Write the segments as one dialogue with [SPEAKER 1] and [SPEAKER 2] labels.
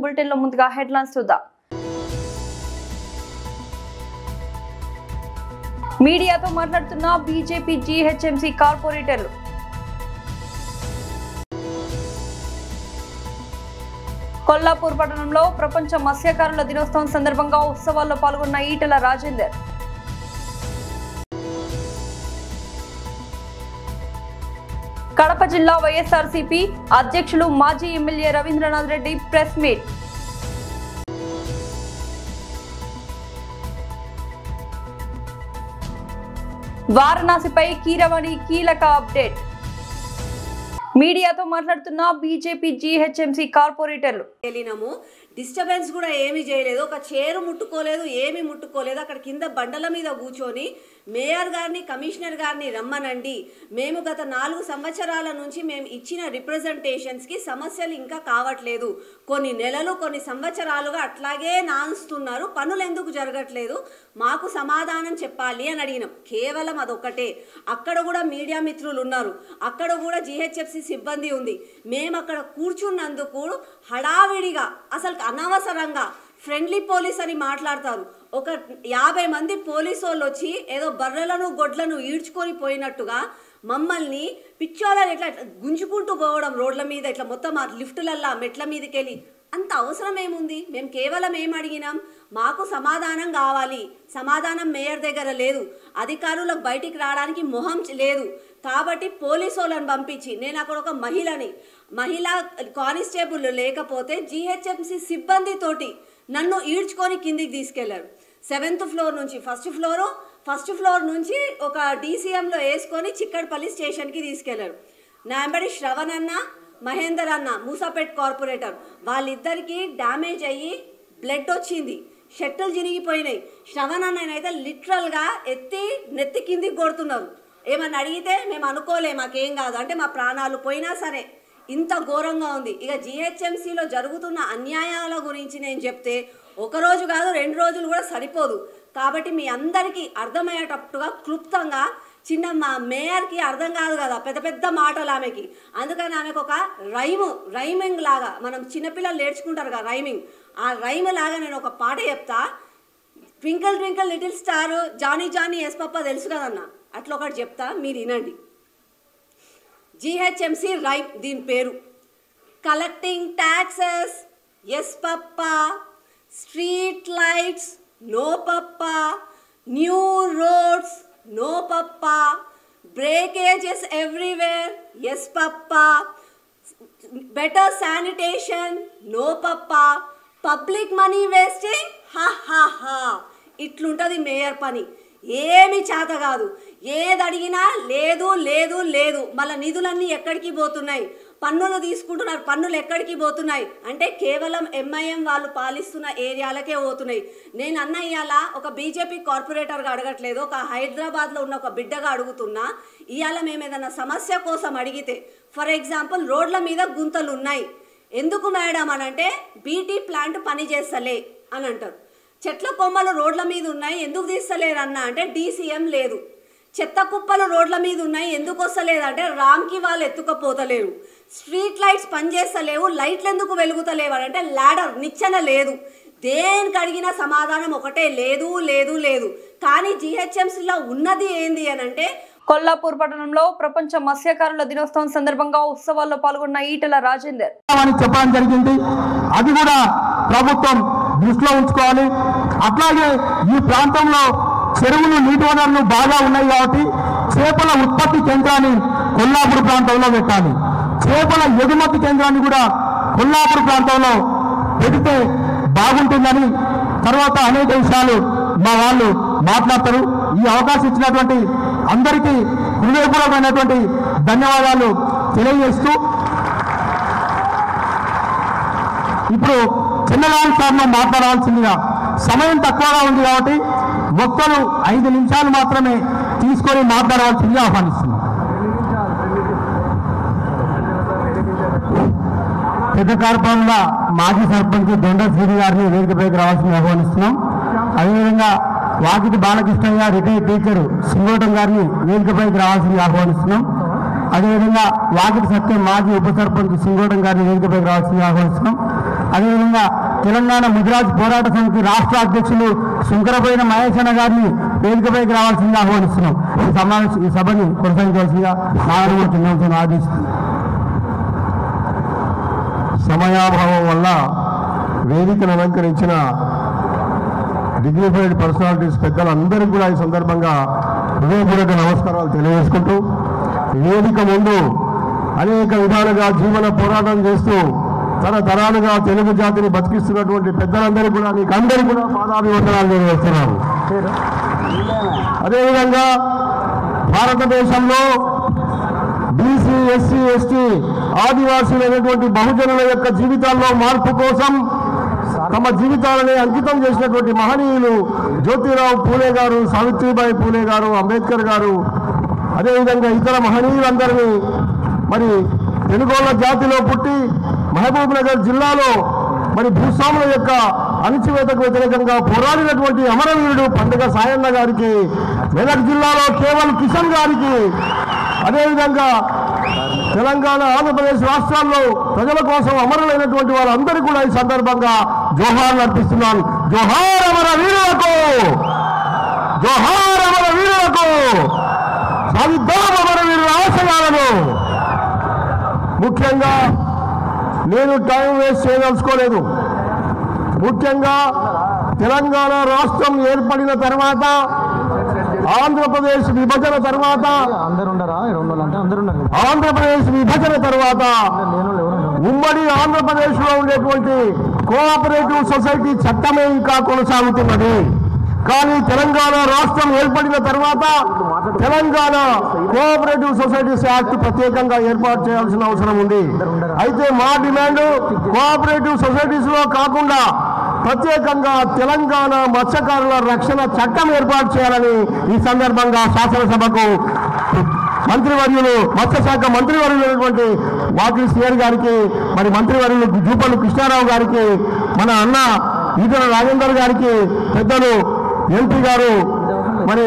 [SPEAKER 1] Bulletin లో ముందుగా headlines చూద్దాం. మీడియాతో మాట్లాడుతున్న బీజేపీ జీహెచ్ఎంసీ కార్పొరేటర్లు. కొల్లాపూర్ పట్టణంలో ప్రపంచ మత్స్యకారుల దినోత్సవం సందర్భంగా ఉత్సవాల్లో పాల్గొన్న ఈటెల రాజేందర్. కడప జిల్లా వైఎస్ఆర్సీపీ అధ్యక్షులు మాజీ MLA Ravindranath Reddy press meet. వారణాసిపై కీరవాణి కీలక అప్డేట్. మీడియాతో మాట్లాడుతున్న బీజేపీ జీహెచ్ఎంసీ కార్పొరేటర్లు.
[SPEAKER 2] డిస్టర్బెన్స్ కూడా ఏమీ చేయలేదు, ఒక చైర్ ముట్టుకోలేదు, ఏమీ ముట్టుకోలేదు. అక్కడ కింద బండల మీద కూర్చొని మేయర్ గారిని కమిషనర్ గారిని రమ్మనండి, మేము గత 4 సంవత్సరాల నుంచి మేము ఇచ్చిన రిప్రజెంటేషన్స్కి సమస్యలు ఇంకా కావట్లేదు, కొన్ని నెలలు కొన్ని సంవత్సరాలుగా అట్లాగే నాన్స్తున్నారు, పనులు ఎందుకు జరగట్లేదు, మాకు సమాధానం చెప్పాలి అని అడిగినాం. కేవలం అదొక్కటే. అక్కడ కూడా మీడియా మిత్రులు ఉన్నారు, అక్కడ కూడా జీహెచ్ఎఫ్సి సిబ్బంది ఉంది. మేము అక్కడ కూర్చున్నందుకు హడావిడిగా అసలు అనవసరంగా ఫ్రెండ్లీ పోలీస్ అని మాట్లాడతారు. ఒక 50 మంది పోలీసు వాళ్ళు వచ్చి ఏదో బర్రెలను గొడ్లను ఈడ్చుకొని పోయినట్టుగా మమ్మల్ని పిచ్చోళ్ళని ఇట్లా గుంజుకుంటూ పోవడం రోడ్ల మీద, ఇట్లా మొత్తం ఆ లిఫ్టులల్లా మెట్ల మీదకి వెళ్ళి. అంత అవసరం ఏముంది? మేము కేవలం ఏం అడిగినాం, మాకు సమాధానం కావాలి. సమాధానం మేయర్ దగ్గర లేదు, అధికారులకు బయటికి రావడానికి మొహం లేదు. కాబట్టి పోలీసు వాళ్ళని పంపించి, నేను అక్కడ ఒక మహిళా కానిస్టేబుల్ లేకపోతే జీహెచ్ఎంసీ సిబ్బందితోటి నన్ను ఈడ్చుకొని కిందికి తీసుకెళ్లారు. 7th ఫ్లోర్ నుంచి ఫస్ట్ ఫ్లోర్ నుంచి ఒక డీసీఎంలో వేసుకొని చిక్కడపల్లి స్టేషన్కి తీసుకెళ్లారు. నా వెంబడి శ్రవణ్ అన్న, మహేందర్ అన్న, మూసాపేట్ కార్పొరేటర్, వాళ్ళిద్దరికీ డ్యామేజ్ అయ్యి బ్లడ్ వచ్చింది, షర్టులు చినిగిపోయినాయి. శ్రవణ్ అన్నైతే లిటరల్గా ఎత్తి నెత్తి కిందికి కొడుతున్నారు. ఏమన్నా అడిగితే మేము అనుకోలే, మాకేం కాదు అంటే మా ప్రాణాలు పోయినా సరే ఇంత ఘోరంగా ఉంది. ఇక జీహెచ్ఎంసీలో జరుగుతున్న అన్యాయాల గురించి నేను చెప్తే 1 రోజు కాదు 2 రోజులు కూడా సరిపోదు. కాబట్టి మీ అందరికీ అర్థమయ్యేటట్టుగా క్లుప్తంగా, చిన్న మా మేయర్కి అర్థం కాదు కదా పెద్ద పెద్ద మాటలు ఆమెకి, అందుకని ఆమెకు ఒక రైమింగ్ లాగా, మనం చిన్నపిల్లలు నేర్చుకుంటారు కదా రైమింగ్, ఆ రైమ్ లాగా నేను ఒక పాట చెప్తా. Twinkle twinkle little star, Johnny Johnny yes papa తెలుసు కదన్న, అట్లా ఒకటి చెప్తా, మీరు వినండి. జీహెచ్ఎంసీ రైమ్, దీని పేరు. Collecting taxes yes papa, street lights no papa, new roads no papa, breakages everywhere yes papa, better sanitation no papa, public money wasting ha ha హా. ఇట్లుంటుంది మేయర్ పని. ఏమి చేత కాదు, ఏది అడిగినా లేదు లేదు లేదు. మళ్ళీ నిధులన్నీ ఎక్కడికి పోతున్నాయి, పన్నులు తీసుకుంటున్నారు, పన్నులు ఎక్కడికి పోతున్నాయి అంటే కేవలం ఎంఐఎం వాళ్ళు పాలిస్తున్న ఏరియాలకే పోతున్నాయి. నేను అన్న ఇవాళ ఒక బీజేపీ కార్పొరేటర్గా అడగట్లేదు, ఒక హైదరాబాద్లో ఉన్న ఒక బిడ్డగా అడుగుతున్నా. ఇవాళ మేము ఏదైనా సమస్య కోసం అడిగితే, ఫర్ ఎగ్జాంపుల్ రోడ్ల మీద గుంతలు ఉన్నాయి, ఎందుకు మేడం అని అంటే బీటీ ప్లాంట్ పని చేస్తలే అని అంటారు. చెట్ల కొమ్మలు రోడ్ల మీద ఉన్నాయి, ఎందుకు తీస్తలేరు అన్న అంటే డీసీఎం లేదు. చెత్త కుప్పలు రోడ్ల మీద ఉన్నాయి, ఎందుకు వస్తలేదంటే రామ్కి వాళ్ళు ఎత్తుకపోతలేరు. స్ట్రీట్ లైట్స్ పనిచేస్తలేవు, లైట్లు ఎందుకు వెలుగుతలేవు అంటే లాడర్ నిచ్చెన లేదు. దేనికి అడిగిన సమాధానం ఒకటే, లేదు లేదు లేదు. కానీ జీహెచ్ఎంసీలో ఉన్నది ఏంది అని అంటే,
[SPEAKER 1] కొల్లాపూర్ పట్టణంలో ప్రపంచ మత్స్యకారుల దినోత్సవం సందర్భంగా ఉత్సవాల్లో పాల్గొన్న ఈటెల రాజేందర్
[SPEAKER 3] చెప్పడం జరిగింది. అది కూడా ప్రభుత్వం దృష్టిలో ఉంచుకోవాలి. అట్లాగే ఈ ప్రాంతంలో చెరువులు, నీటి వనరులు బాగా ఉన్నాయి కాబట్టి చేపల ఉత్పత్తి కేంద్రాన్ని కొల్లాపూర్ ప్రాంతంలో పెట్టాలి. చేపల ఎగుమతి కేంద్రాన్ని కూడా కొల్లాపూర్ ప్రాంతంలో పెడితే బాగుంటుందని తర్వాత అనేక విషయాలు మా వాళ్ళు మాట్లాడతారు. ఈ అవకాశం ఇచ్చినటువంటి అందరికీ హృదయపూర్వకమైనటువంటి ధన్యవాదాలు తెలియజేస్తూ, ఇప్పుడు చిన్నలాల్ సార్ను మాట్లాడవలసిందిగా, సమయం తక్కువగా ఉంది కాబట్టి ఒక్కరు 5 నిమిషాలు మాత్రమే తీసుకొని మాట్లాడవలసిందిగా ఆహ్వానిస్తున్నాం. పెద్దకార్పంల మాజీ సర్పంచ్ దొండ శ్రీని గారిని వేదికపైకి రావాల్సింది ఆహ్వానిస్తున్నాం. అదేవిధంగా వాకిటి బాలకృష్ణయ్య రిటైర్డ్ టీచర్ సింగోటం గారిని వేదికపైకి రావాల్సింది ఆహ్వానిస్తున్నాం. అదేవిధంగా వాకిటి సత్యం మాజీ ఉప సర్పంచ్ సింగోటం గారిని వేదికపైకి రావాల్సింది ఆహ్వానిస్తున్నాం. అదేవిధంగా తెలంగాణ ముదిరాజ్ పోరాట సమితి రాష్ట్ర అధ్యక్షులు శంకరపోయిన మహేశన్న గారిని వేదికపైకి రావాల్సిందిగా ఆహ్వానిస్తున్నాం. ఈ సభని కొనసాగించాల్సిందిగా నాగరిక చిన్నంతో ఆదేశిస్తుంది.
[SPEAKER 4] సమయాభావం వల్ల వేదికను అలంకరించిన డిగ్నిఫైడ్ పర్సనాలిటీస్ పెద్దలందరికీ కూడా ఈ సందర్భంగా హృదయపూర్వక నమస్కారాలు తెలియజేసుకుంటూ, వేదిక ముందు అనేక విధాలుగా జీవన పోరాటం చేస్తూ తరతరాలుగా తెలుగు జాతిని బతికిస్తున్నటువంటి పెద్దలందరికీ కూడా మీకు అందరికీ కూడా పాదాభివందనాలు తెలియజేస్తున్నాను. అదేవిధంగా భారతదేశంలో బీసీ, ఎస్సీ, ఎస్టీ, ఆదివాసీలైనటువంటి బహుజనుల యొక్క జీవితాల్లో మార్పు కోసం తమ జీవితాలని అంకితం చేసినటువంటి మహనీయులు జ్యోతిరావు పూలే గారు, సావిత్రిబాయి పూలే గారు, అంబేద్కర్ గారు, అదేవిధంగా ఇతర మహనీయులందరినీ మరి తెలుగోళ్ల జాతిలో పుట్టి మహబూబ్ నగర్ జిల్లాలో మరి భూస్వాముల యొక్క అణచివేతకు వ్యతిరేకంగా పోరాడినటువంటి అమరవీరుడు పండుగ సాయన్న గారికి, మెదక్ జిల్లాలో కేవల్ కిషన్ గారికి, అదేవిధంగా తెలంగాణ, ఆంధ్రప్రదేశ్ రాష్ట్రాల్లో ప్రజల కోసం అమరులైనటువంటి వాళ్ళందరూ కూడా ఈ సందర్భంగా జోహార్లు అర్పిస్తున్నాను. జోహార్ అమర వీరులకు, జోహార్ అమర వీరులకు, సాధిద్దాం అమర వీరుల ఆశయాలను. ముఖ్యంగా నేను టైం వేస్ట్ చేయదలుచుకోలేదు. ముఖ్యంగా తెలంగాణ రాష్ట్రం ఏర్పడిన తర్వాత, ఆంధ్రప్రదేశ్ విభజన తర్వాత, ఆంధ్రప్రదేశ్ విభజన తర్వాత ఉమ్మడి ఆంధ్రప్రదేశ్ లో ఉండేటువంటి కోఆపరేటివ్ సొసైటీ చట్టమే ఇంకా కొనసాగుతున్నది. కానీ తెలంగాణ రాష్ట్రం ఏర్పడిన తర్వాత తెలంగాణ కోఆపరేటివ్ సొసైటీస్ యాక్ట్ ప్రత్యేకంగా ఏర్పాటు చేయాల్సిన అవసరం ఉంది. అయితే మా డిమాండ్ కోఆపరేటివ్ సొసైటీస్ లో కాకుండా ప్రత్యేకంగా తెలంగాణ మత్స్యకారుల రక్షణ చట్టం ఏర్పాటు చేయాలని ఈ సందర్భంగా శాసనసభకు మంత్రివర్యులు, మత్స్యశాఖ మంత్రివర్యులైనటువంటి వాకిలి శ్రీహరి గారికి, మరి మంత్రివర్యులు జూపల్లి కృష్ణారావు గారికి, మన అన్న ఈటల రాజేందర్ గారికి, పెద్దలు ఎంపీ గారు, మరి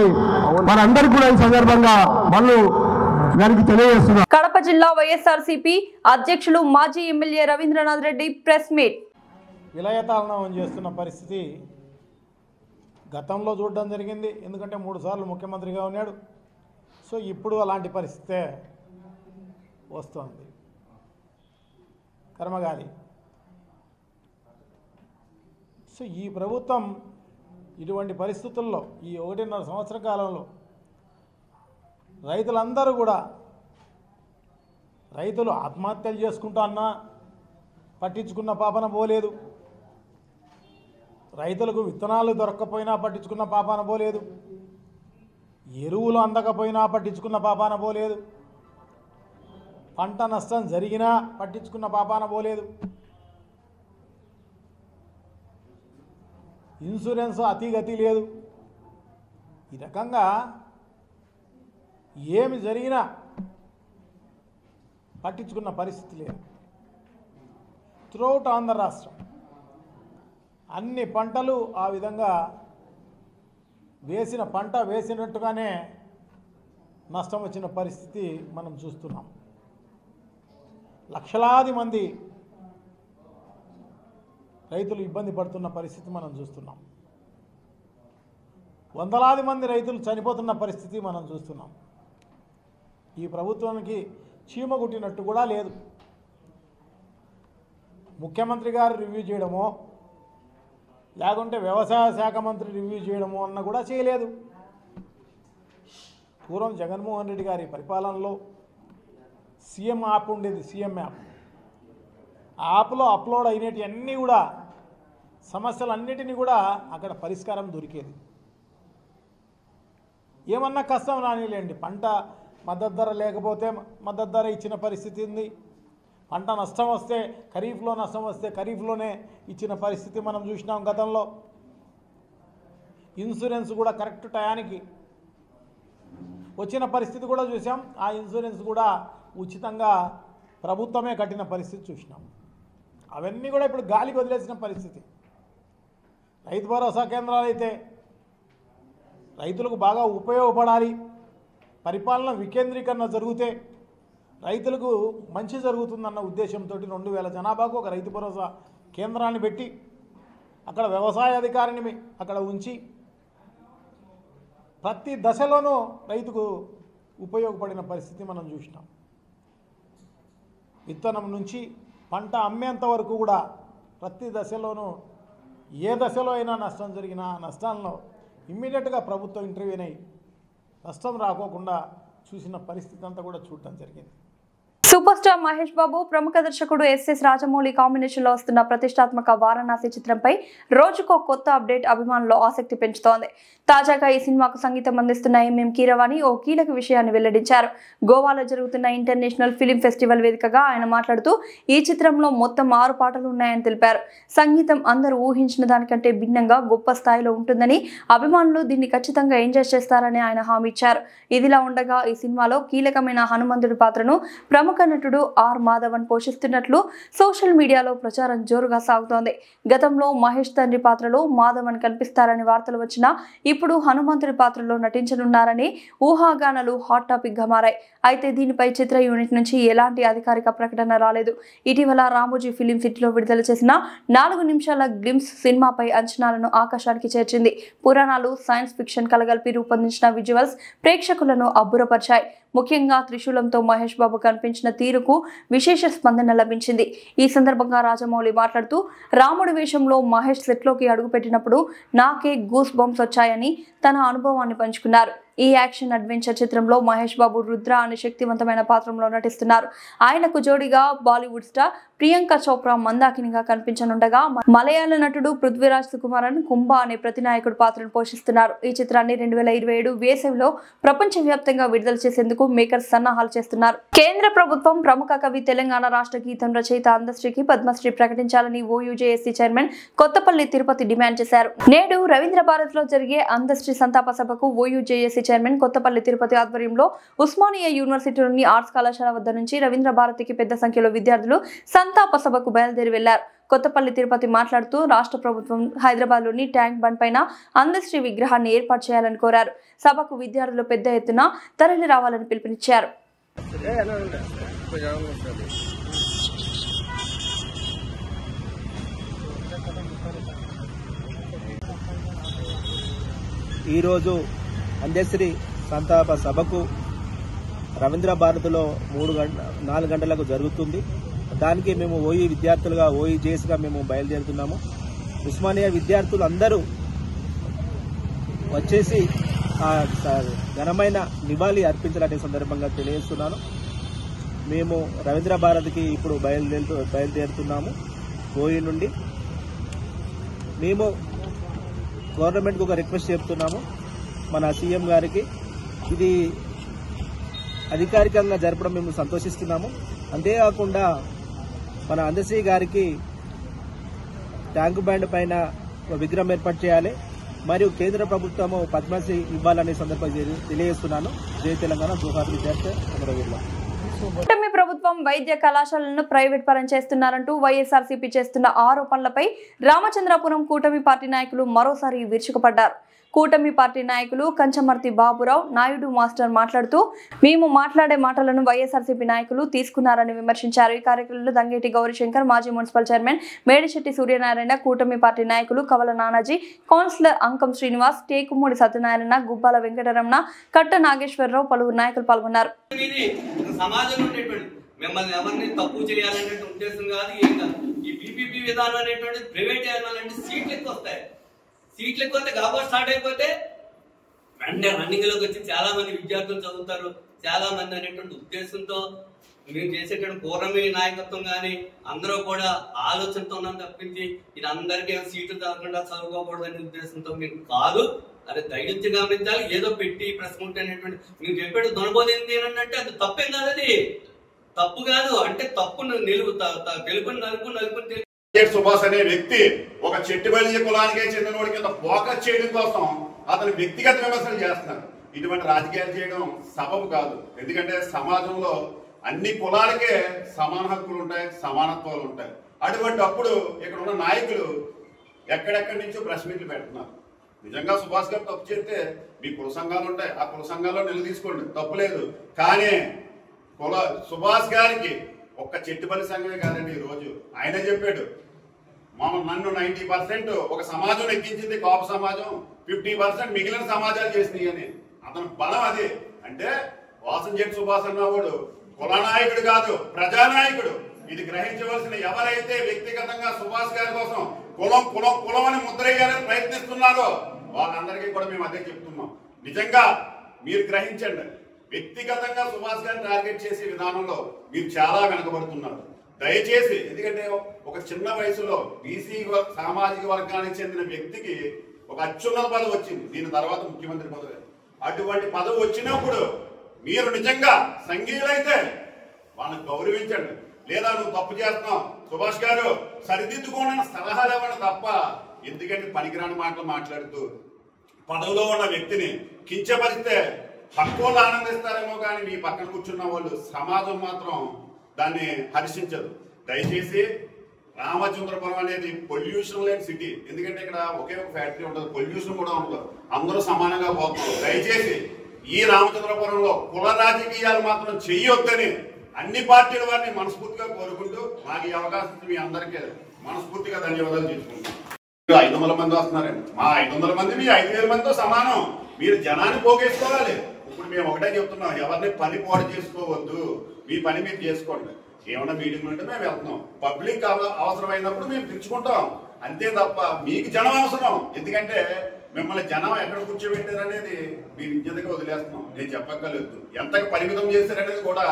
[SPEAKER 4] మనందరికీ కూడా ఈ సందర్భంగా మళ్ళీ గారికి తెలియజేస్తున్నారు.
[SPEAKER 1] కడప జిల్లా వైఎస్ఆర్సీపీ అధ్యక్షులు మాజీ MLA Ravindranath Reddy press meet.
[SPEAKER 5] విలయతాళనం చేస్తున్న పరిస్థితి గతంలో చూడడం జరిగింది. ఎందుకంటే 3 సార్లు ముఖ్యమంత్రిగా ఉన్నాడు. సో ఇప్పుడు అలాంటి పరిస్థితే వస్తుంది. కర్మగాలి. సో ఈ ప్రభుత్వం ఇటువంటి పరిస్థితుల్లో ఈ 1.5 సంవత్సర కాలంలో రైతులందరూ కూడా, రైతులు ఆత్మహత్యలు చేసుకుంటా అన్నా పట్టించుకున్న పాపన పోలేదు, రైతులకు విత్తనాలు దొరక్కపోయినా పట్టించుకున్న పాపాన పోలేదు, ఎరువులు అందకపోయినా పట్టించుకున్న పాపాన పోలేదు, పంట నష్టం జరిగినా పట్టించుకున్న పాపాన పోలేదు, ఇన్సూరెన్స్ అతిగతి లేదు. ఈ రకంగా ఏమి జరిగినా పట్టించుకున్న పరిస్థితి లేదు. త్రూఅవుట్ ఆంధ్ర రాష్ట్రం అన్ని పంటలు ఆ విధంగా వేసిన పంట వేసినట్టుగానే నష్టం వచ్చిన పరిస్థితి మనం చూస్తున్నాం. లక్షలాది మంది రైతులు ఇబ్బంది పడుతున్న పరిస్థితి మనం చూస్తున్నాం. వందలాది మంది రైతులు చనిపోతున్న పరిస్థితి మనం చూస్తున్నాం. ఈ ప్రభుత్వానికి చీమ కుట్టినట్టు కూడా లేదు. ముఖ్యమంత్రి గారు రివ్యూ చేయడమో లేకుంటే వ్యవసాయ శాఖ మంత్రి రివ్యూ చేయడమో అన్న కూడా చేయలేదు. పూర్వం జగన్మోహన్ రెడ్డి గారి పరిపాలనలో సీఎం యాప్ ఉండేది. సీఎం యాప్, ఆ యాప్లో అప్లోడ్ అయినవి అన్నీ కూడా సమస్యలన్నిటినీ కూడా అక్కడ పరిష్కారం దొరికేది. ఏమన్నా కష్టం రానిలేండి, పంట మద్దతు ధర లేకపోతే మద్దతు ధర ఇచ్చిన పరిస్థితి ఉంది, పంట నష్టం వస్తే ఖరీఫ్లో నష్టం వస్తే ఖరీఫ్లోనే ఇచ్చిన పరిస్థితి మనం చూసినాం గతంలో. ఇన్సూరెన్స్ కూడా కరెక్ట్ టయానికి వచ్చిన పరిస్థితి కూడా చూసాం. ఆ ఇన్సూరెన్స్ కూడా ఉచితంగా ప్రభుత్వమే కట్టిన పరిస్థితి చూసినాం. అవన్నీ కూడా ఇప్పుడు గాలికి వదిలేసిన పరిస్థితి. రైతు భరోసా కేంద్రాలు అయితే రైతులకు బాగా ఉపయోగపడాలి, పరిపాలన వికేంద్రీకరణ జరిగితే రైతులకు మంచి జరుగుతుందన్న ఉద్దేశంతో 2000 జనాభాకు ఒక రైతు భరోసా కేంద్రాన్ని పెట్టి అక్కడ వ్యవసాయ అధికారిని అక్కడ ఉంచి ప్రతి దశలోనూ రైతుకు ఉపయోగపడిన పరిస్థితి మనం చూసినాం. విత్తనం నుంచి పంట అమ్మేంత వరకు కూడా ప్రతి దశలోనూ ఏ దశలో అయినా నష్టం జరిగినా నష్టాల్లో ఇమ్మీడియట్గా ప్రభుత్వం ఇంటర్వ్యూన్ అయ్యి నష్టం రాకోకుండా చూసిన పరిస్థితి అంతా కూడా చూడటం జరిగింది.
[SPEAKER 1] సూపర్ స్టార్ మహేష్ బాబు ప్రముఖ దర్శకుడు ఎస్ఎస్ రాజమౌళి కాంబినేషన్ లో వస్తున్న ప్రతిష్టాత్మక వారణాసి చిత్రంపై రోజుకో కొత్త అప్డేట్ అభిమానుల్లో ఆసక్తి పెంచుతోంది. తాజాగా ఈ సినిమాకు సంగీతం అందిస్తున్న ఎంఎం కీరవాణి ఓ కీలక విషయాన్ని వెల్లడించారు. గోవాలో జరుగుతున్న ఇంటర్నేషనల్ ఫిలిం ఫెస్టివల్ వేదికగా ఆయన మాట్లాడుతూ ఈ చిత్రంలో మొత్తం 6 పాటలు ఉన్నాయని తెలిపారు. సంగీతం అందరూ ఊహించిన దానికంటే భిన్నంగా గొప్ప స్థాయిలో ఉంటుందని, అభిమానులు దీన్ని ఖచ్చితంగా ఎంజాయ్ చేస్తారని ఆయన హామీ ఇచ్చారు. ఇదిలా ఉండగా ఈ సినిమాలో కీలకమైన హనుమంతుడి పాత్రను ప్రముఖ నటుడు ఆర్ మాధవన్ పోషిస్తున్నట్లు సోషల్ మీడియాలో ప్రచారం జోరుగా సాగుతోంది. గతంలో మహేష్ తండ్రి పాత్రలో మాధవన్ కనిపిస్తారని వార్తలు వచ్చినా ఇప్పుడు హనుమంతుడి పాత్రలో నటించనున్నారని ఊహాగానాలు హాట్ టాపిక్ గా మారాయి. అయితే దీనిపై చిత్ర యూనిట్ నుంచి ఎలాంటి అధికారిక ప్రకటన రాలేదు. ఇటీవల రామోజీ ఫిలిం సిటీలో విడుదల చేసిన 4 నిమిషాల గ్లిమ్స్ సినిమాపై అంచనాలను ఆకాశానికి చేర్చింది. పురాణాలు, సైన్స్ ఫిక్షన్ కలగలిపి రూపొందించిన విజువల్స్ ప్రేక్షకులను అబ్బురపరిచాయి. ముఖ్యంగా త్రిశూలంతో మహేష్ బాబు కనిపించిన తీరుకు విశేష స్పందన లభించింది. ఈ సందర్భంగా రాజమౌళి మాట్లాడుతూ రాముడి వేషంలో మహేష్ సెట్లోకి అడుగుపెట్టినప్పుడు నాకే గూస్ బంప్స్ వచ్చాయని తన అనుభవాన్ని పంచుకున్నారు. ఈ యాక్షన్ అడ్వెంచర్ చిత్రంలో మహేష్ బాబు రుద్ర అనే శక్తివంతమైన పాత్రలో నటిస్తున్నారు. ఆయనకు జోడిగా బాలీవుడ్ స్టార్ ప్రియాంక చోప్రా మందాకినిగా కనిపించనుండగా మలయాళ నటుడు పృథ్వీరాజ్ సుకుమారన్ కుంభ అనే ప్రతినాయకుడు పాత్రను పోషిస్తున్నారు. ఈ చిత్రాన్ని 2027 వేసవిలో ప్రపంచవ్యాప్తంగా విడుదల చేసేందుకు మేకర్స్ సన్నాహాలు చేస్తున్నారు. కేంద్ర ప్రభుత్వం ప్రముఖ కవి, తెలంగాణ రాష్ట్ర గీతం రచయిత అందశ్రీకి పద్మశ్రీ ప్రకటించాలని ఓయూజేఎస్సీ చైర్మన్ కొత్తపల్లి తిరుపతి డిమాండ్ చేశారు. నేడు రవీంద్ర భారత్ లో జరిగే అందశ్రీ సంతాప సభకు ఓయూజేఎస్సీ చైర్మన్ కొత్తపల్లి తిరుపతి ఆధ్వర్యంలో ఉస్మానియా యూనివర్సిటీలోని ఆర్ట్స్ కళాశాల వద్ద నుంచి రవీంద్ర భారతికి పెద్ద సంఖ్యలో విద్యార్థులు సంతాప సభకు బయలుదేరి వెళ్లారు. కొత్తపల్లి తిరుపతి మాట్లాడుతూ రాష్ట్ర ప్రభుత్వం హైదరాబాద్లోని ట్యాంక్ బండ్ పైన అందశ్రీ విగ్రహాన్ని ఏర్పాటు చేయాలని కోరారు. సభకు విద్యార్థులు పెద్ద ఎత్తున తరలి రావాలని పిలుపునిచ్చారు.
[SPEAKER 6] ఈరోజు అందశ్రీ సంతాప సభకు రవీంద్ర భారతిలో 4 గంటలకు జరుగుతుంది. దానికి మేము ఓఈ విద్యార్థులుగా ఓఈజేఎస్గా మేము బయలుదేరుతున్నాము. ఉస్మానియా విద్యార్థులు అందరూ వచ్చేసి ఘనమైన నివాళి అర్పించాలనే సందర్భంగా తెలియజేస్తున్నాను. మేము రవీంద్ర భారతికి ఇప్పుడు బయలుదేరుతున్నాము ఓఈ నుండి. మేము గవర్నమెంట్కి ఒక రిక్వెస్ట్ చెప్తున్నాము, మన సీఎం గారికి. ఇది అధికారికంగా జరపడం మేము సంతోషిస్తున్నాము. అంతేకాకుండా మన అందశ్రీ గారికి ట్యాంక్ బ్యాండ్ పైన విగ్రహం ఏర్పాటు చేయాలి, మరియు కేంద్ర ప్రభుత్వము పద్మశ్రీ ఇవ్వాలనే సందర్భంగా తెలియజేస్తున్నాను. జై తెలంగాణ, జోహార్ విద్యార్థి అమరవీరులు.
[SPEAKER 1] కూటమి ప్రభుత్వం వైద్య కళాశాలను ప్రైవేట్ పరం చేస్తున్నారంటూ వైఎస్ఆర్సీపీ చేస్తున్న ఆరోపణలపై రామచంద్రాపురం కూటమి పార్టీ నాయకులు మరోసారి విరుచుకుపడ్డారు. కూటమి పార్టీ నాయకులు కంచమర్తి బాబురావు నాయుడు మాస్టర్ మాట్లాడుతూ మేము మాట్లాడే మాటలను వైఎస్ఆర్సీపీ నాయకులు తీసుకున్నారని విమర్శించారు. ఈ కార్యక్రమంలో దంగేటి గౌరీశంకర్, మాజీ మున్సిపల్ చైర్మన్ మేడిశెట్టి సూర్యనారాయణ, కూటమి పార్టీ నాయకులు కవల నానాజీ, కౌన్సిలర్ అంకం శ్రీనివాస్, టేకుమూడి సత్యనారాయణ, గుబ్బాల వెంకటరమణ, కట్ట నాగేశ్వరరావు, పలువురు నాయకులు పాల్గొన్నారు.
[SPEAKER 7] మిమ్మల్ని ఎవరిని తప్పు చేయాలనే ఉద్దేశం కాదు, ఏం కాదు. ఈ బీపీపీ విధానం అనేటువంటి ప్రైవేట్ చేయాలంటే సీట్లు ఎక్కువ వస్తాయి. సీట్లు ఎక్కువ వస్తే కాబట్టి స్టార్ట్ అయిపోతే వెంటనే రన్నింగ్ లోకి వచ్చి చాలా మంది విద్యార్థులు చదువుతారు, చాలా మంది అనేటువంటి ఉద్దేశంతో మీరు చేసేటువంటి కూరమి నాయకత్వం కానీ అందరూ కూడా ఆలోచనతో ఉన్నాం తప్పించి ఇది అందరికీ సీట్లు తగ్గకుండా చదువుకోకూడదు అనే ఉద్దేశంతో మీకు కాదు. అదే దయచేసి గమనించాలి. ఏదో పెట్టి ప్రెస్ మీట్ అనేటువంటి మీరు చెప్పేది దొనబోదేంది అంటే అది తప్పేం కాదు, అది తప్పు కాదు. అంటే తప్పును తెలుపుని నలుపుని
[SPEAKER 8] సుభాష్ అనే వ్యక్తి ఒక చెట్టుబల్లి కులానికే చెందినోడి కింద ఫోకస్ చేయడం కోసం అతను వ్యక్తిగత విమర్శలు చేస్తున్నారు. ఇటువంటి రాజకీయాలు చేయడం సబబు కాదు. ఎందుకంటే సమాజంలో అన్ని కులాలకే సమాన హక్కులు ఉంటాయి, సమానత్వాలు ఉంటాయి. అటువంటి అప్పుడు ఇక్కడ ఉన్న నాయకులు ఎక్కడెక్కడి నుంచో ప్రెస్ మీట్లు పెడుతున్నారు. నిజంగా సుభాష్ గారు తప్పు చేస్తే మీ కుల సంఘాలు ఉంటాయి, ఆ కుల సంఘాల్లో నిలదీసుకోండి, తప్పులేదు. కానీ సుభాష్ గారికి ఒక్క చెట్టుపల్లి సంఘమే కాదండి. ఈ రోజు ఆయన చెప్పాడు నన్ను 90% ఒక సమాజం ఎక్కించింది కాపు సమాజం, 50% మిగిలిన సమాజాలు చేసినాయి అని అతని బలం అది. అంటే వాసంశెట్టి సుభాష్ అన్నవాడు కులనాయకుడు కాదు, ప్రజానాయకుడు. ఇది గ్రహించవలసిన ఎవరైతే వ్యక్తిగతంగా సుభాష్ గారి కోసం కులం కులం కులం అని ముద్రయ్యాలని ప్రయత్నిస్తున్నారో వాళ్ళందరికీ కూడా మేము అదే చెప్తున్నాం. నిజంగా మీరు గ్రహించండి, వ్యక్తిగతంగా సుభాష్ గారిని టార్గెట్ చేసే విధానంలో మీరు చాలా వెనకబడుతున్నారు. దయచేసి, ఎందుకంటే ఒక చిన్న వయసులో బీసీ సామాజిక వర్గానికి చెందిన వ్యక్తికి ఒక అత్యున్నత పదవి వచ్చింది, దీని తర్వాత ముఖ్యమంత్రి పదవి. అటువంటి పదవి వచ్చినప్పుడు మీరు నిజంగా సంఘీయులైతే వాళ్ళని గౌరవించండి. లేదా నువ్వు తప్పు చేస్తున్నావు సుభాష్ గారు సరిదిద్దుకోండి సలహాలు ఇవ్వండి తప్ప, ఎందుకంటే పనికిరాని మాటలు మాట్లాడుతూ పదవిలో ఉన్న వ్యక్తిని కించపరిస్తే హక్కులు ఆనందిస్తారేమో కానీ మీ పక్కన కూర్చున్న వాళ్ళు సమాజం మాత్రం దాన్ని హర్షించదు. దయచేసి రామచంద్రపురం అనేది పొల్యూషన్ లేని సిటీ, ఎందుకంటే ఇక్కడ ఒకే ఒక ఫ్యాక్టరీ ఉంటుంది, పొల్యూషన్ కూడా ఉండదు, అందరూ సమానంగా పోతున్నారు. దయచేసి ఈ రామచంద్రపురంలో కుల రాజకీయాలు మాత్రం చెయ్యొద్దని అన్ని పార్టీల వారిని మనస్ఫూర్తిగా కోరుకుంటూ మాకు ఈ అవకాశం మీ అందరికీ మనస్ఫూర్తిగా ధన్యవాదాలు చేసుకుంటాం. 500 మంది వస్తున్నారండి, మా 500 మంది మీ 5000 మందితో సమానం. మీరు జనాన్ని పోగేసుకోవాలి. ఇప్పుడు మేము ఒకటే చెప్తున్నాం, ఎవరిని పని పోటు చేసుకోవద్దు, మీ పని మీరు చేసుకోండి. ఏమైనా మీటింగ్ ఉంటే మేము వెళ్తున్నాం, పబ్లిక్ అవసరమైనప్పుడు మేము తెచ్చుకుంటాం, అంతే తప్ప మీకు జనం అవసరం. ఎందుకంటే మిమ్మల్ని జనం ఎక్కడ కూర్చోబెట్టారనేది మీరు నిజంగా వదిలేస్తున్నాం, నేను చెప్పక్కర్లేదు. ఎంతకు పరిమితం చేశారనేది కూడా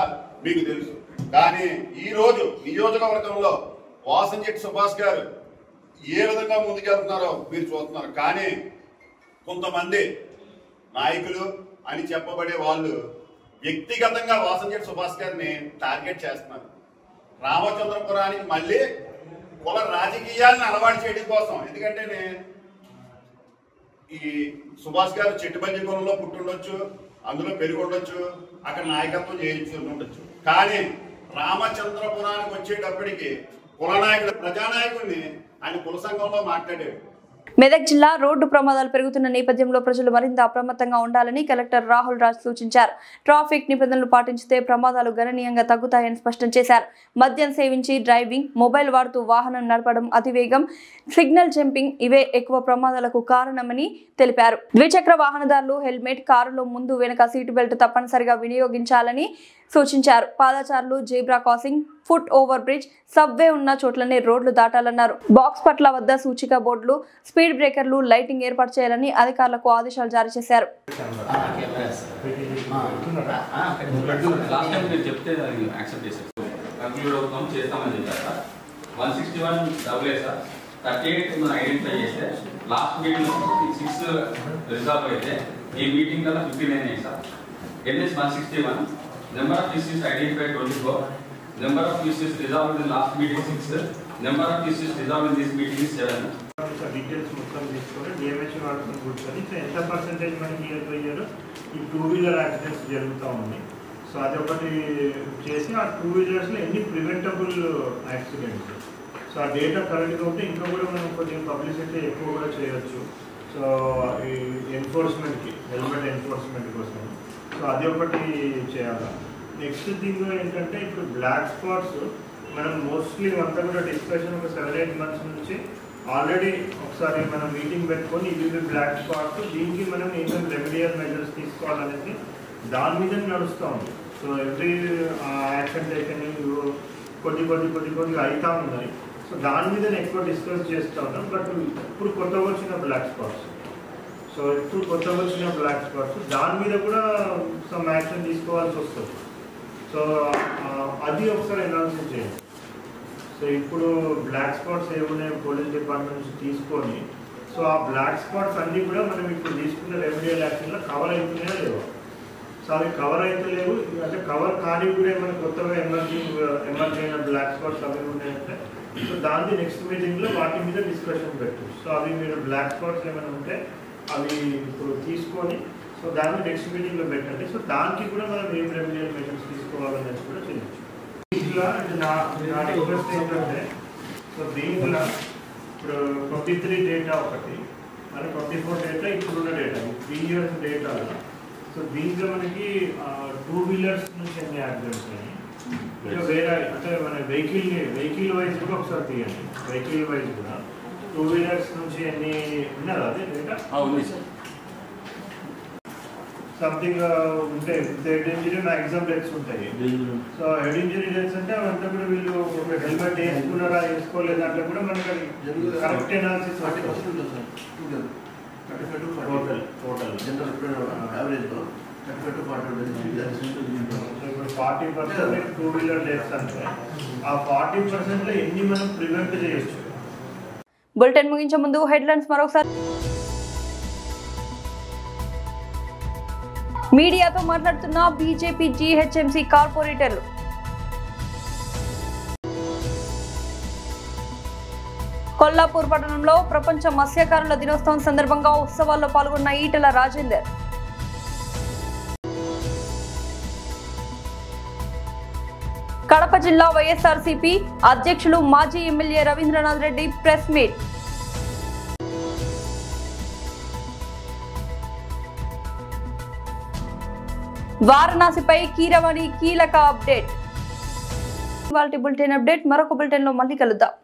[SPEAKER 8] మీకు తెలుసు. కానీ ఈ రోజు నియోజకవర్గంలో వాసంశెట్టి సుభాష్ గారు ఏ విధంగా ముందుకెళ్తున్నారో మీరు చూస్తున్నారు. కానీ కొంతమంది నాయకులు అని చెప్పబడే వాళ్ళు వ్యక్తిగతంగా వాసంశెట్టి సుభాష్ గారిని టార్గెట్ చేస్తున్నారు. రామచంద్రపురానికి మళ్ళీ కుల రాజకీయాలను అలవాటు చేయడం కోసం. ఎందుకంటే ఈ సుభాష్ గారు చెట్టుబంజి కులంలో పుట్టుండొచ్చు, అందులో పెరిగి ఉండొచ్చు, అక్కడ నాయకత్వం చేయించు ఉండొచ్చు. కానీ రామచంద్రపురానికి వచ్చేటప్పటికి కులనాయకుడు ప్రజానాయకుడిని ఆయన కుల సంఘంలో మాట్లాడాడు.
[SPEAKER 1] మెదక్ జిల్లా రోడ్డు ప్రమాదాలు పెరుగుతున్న నేపథ్యంలో ప్రజలు మరింత అప్రమత్తంగా ఉండాలని కలెక్టర్ రాహుల్ రాజ్ సూచించారు. ట్రాఫిక్ నిబంధనలు పాటించితే ప్రమాదాలు గణనీయంగా తగ్గుతాయని స్పష్టం చేశారు. మద్యం సేవించి డ్రైవింగ్, మొబైల్ వాడుతూ వాహనం నడపడం, అతివేగం, సిగ్నల్ జంపింగ్ ఇవే ఎక్కువ ప్రమాదాలకు కారణమని తెలిపారు. ద్విచక్ర వాహనదారులు హెల్మెట్, కారులో ముందు వెనుక సీటు బెల్ట్ తప్పనిసరిగా వినియోగించాలని సూచించారు. పాదచారులు zebra crossing, foot over bridge, subway ఉన్న చోట్లనే రోడ్లు దాటాలన్నారు. బాక్స్ పట్ల వద్ద సూచిక బోర్డులు, స్పీడ్ బ్రేకర్లు, లైటింగ్ ఏర్పాటు చేయాలని అధికారులకు ఆదేశాలు జారీ చేశారు.
[SPEAKER 9] Number of issues identified 24. Number of issues resolved in last meeting 6. Number of issues resolved in this meeting is 7.
[SPEAKER 10] Details మొత్తం తీసుకొని డిఎంహెచ్ వాడుకొని కూర్చొని ఎంత పర్సెంటేజ్ మనకి ఇయర్ బై ఇయర్ ఈ 2-వీలర్ యాక్సిడెంట్స్ జరుగుతూ ఉంది. సో అది ఒకటి చేసి ఆ 2-వీలర్స్లో ఎన్ని ప్రివెంటబుల్ యాక్సిడెంట్స్, సో ఆ డేటా కరెక్ట్గా ఉంటే ఇంకా కూడా మనం కొద్దిగా పబ్లిసిటీ ఎక్కువ కూడా చేయొచ్చు. సో ఈ ఎన్ఫోర్స్మెంట్కి, హెల్మెట్ ఎన్ఫోర్స్మెంట్ కోసం సో అది ఒకటి చేయాలి. నెక్స్ట్ థింగ్ ఏంటంటే ఇప్పుడు బ్లాక్ స్పాట్స్ మనం మోస్ట్లీ అంతా కూడా డిస్కషన్ ఒక 7-8 months నుంచి ఆల్రెడీ ఒకసారి మనం మీటింగ్ పెట్టుకొని ఇవి బ్లాక్ స్పాట్స్, దీనికి మనం ఏమేమి రెమెడియల్ మెజర్స్ తీసుకోవాలనేది దాని మీద నడుస్తూ ఉంది. సో ఎవ్రీ యాక్షన్ టేకన్ కొద్దిగా అవుతూ ఉన్నాయి. సో దాని మీద ఎక్కువ డిస్కస్ చేస్తూ ఉన్నాం. బట్ ఇప్పుడు కొత్తగా వచ్చిన బ్లాక్ స్పాట్స్ దాని మీద కూడా సమ్ యాక్షన్ తీసుకోవాల్సి వస్తుంది. సో అది ఒకసారి అనాలిసిస్ చేయండి. సో ఇప్పుడు బ్లాక్ స్పాట్స్ ఏమున్నాయి పోలీస్ డిపార్ట్మెంట్ నుంచి తీసుకొని, సో ఆ బ్లాక్ స్పాట్స్ అన్నీ కూడా మనం ఇప్పుడు తీసుకున్న రెమెడియల్ యాక్షన్లో కవర్ అవుతున్నాయా లేవా? సో అవి కవర్ అయితే లేవు అంటే కవర్ కానీ కూడా ఏమైనా కొత్తగా ఎమర్జీ అయిన బ్లాక్ స్పాట్స్ అవి ఉన్నాయంటే సో దాన్ని నెక్స్ట్ మీటింగ్లో వాటి మీద డిస్కషన్ పెట్టు. సో అవి మీరు బ్లాక్ స్పాట్స్ ఏమైనా ఉంటే అవి ఇప్పుడు తీసుకొని సో దాన్ని నెక్స్ట్ మీటింగ్లో పెట్టండి. సో దానికి కూడా మనం ఏం రెమెడియల్ మెజర్స్ తీసుకోవాలనేది కూడా చేయొచ్చు. దీంట్లో అంటే నా రిక్వెస్ట్ ఏంటంటే సో దీంట్లో ఇప్పుడు 23 డేటా ఒకటి, మరి 24 డేటా ఇప్పుడున్న డేటా 3 years డేటా. సో దీంట్లో మనకి 2-వీలర్స్ నుంచి ఎన్ని యాక్సిడెంట్స్ అయ్యాయి, వేరే అంటే మన వెహికల్ వైజ్ కూడా ఒకసారి తీయండి. వెహికల్ వైజ్ కూడా 2 వీలర్స్ నుంచి ఎన్ని ఉన్నదా అదే డేటా
[SPEAKER 9] ఉంది సార్.
[SPEAKER 10] సంథింగ్ ఉంటాయి. హెడ్ ఇంజరీ మ్యాక్సిమం డెత్స్ ఉంటాయి. సో హెడ్ ఇంజరీ డెత్స్ అంటే అవంతా కూడా వీళ్ళు హెల్మెట్ వేసుకున్నారా వేసుకోలేదు అంటే కూడా మనకి correct analysis total
[SPEAKER 4] average
[SPEAKER 10] 40% 2 wheeler deaths అంటే ఆ 40% ఎన్ని మనం ప్రివెంట్ చేయొచ్చు.
[SPEAKER 1] బులెటిన్ ముగించే ముందు హెడ్లైన్స్ మరొకసారి. మీడియాతో మాట్లాడుతున్న బీజేపీ జీహెచ్ఎంసీ కార్పొరేటర్లు. కొల్లాపూర్ పట్టణంలో ప్రపంచ మత్స్యకారుల దినోత్సవం సందర్భంగా ఉత్సవాల్లో పాల్గొన్న ఈటెల రాజేందర్. కడప జిల్లా వైఎస్ఆర్సీపీ అధ్యక్షులు మాజీ MLA Ravindranath Reddy press meet. వారణాసిపై కీరవాణి కీలక అప్డేట్. ఇవాల్టి బులెటిన్ అప్డేట్. మరొక బులెటిన్ లో మళ్ళీ కలుద్దాం.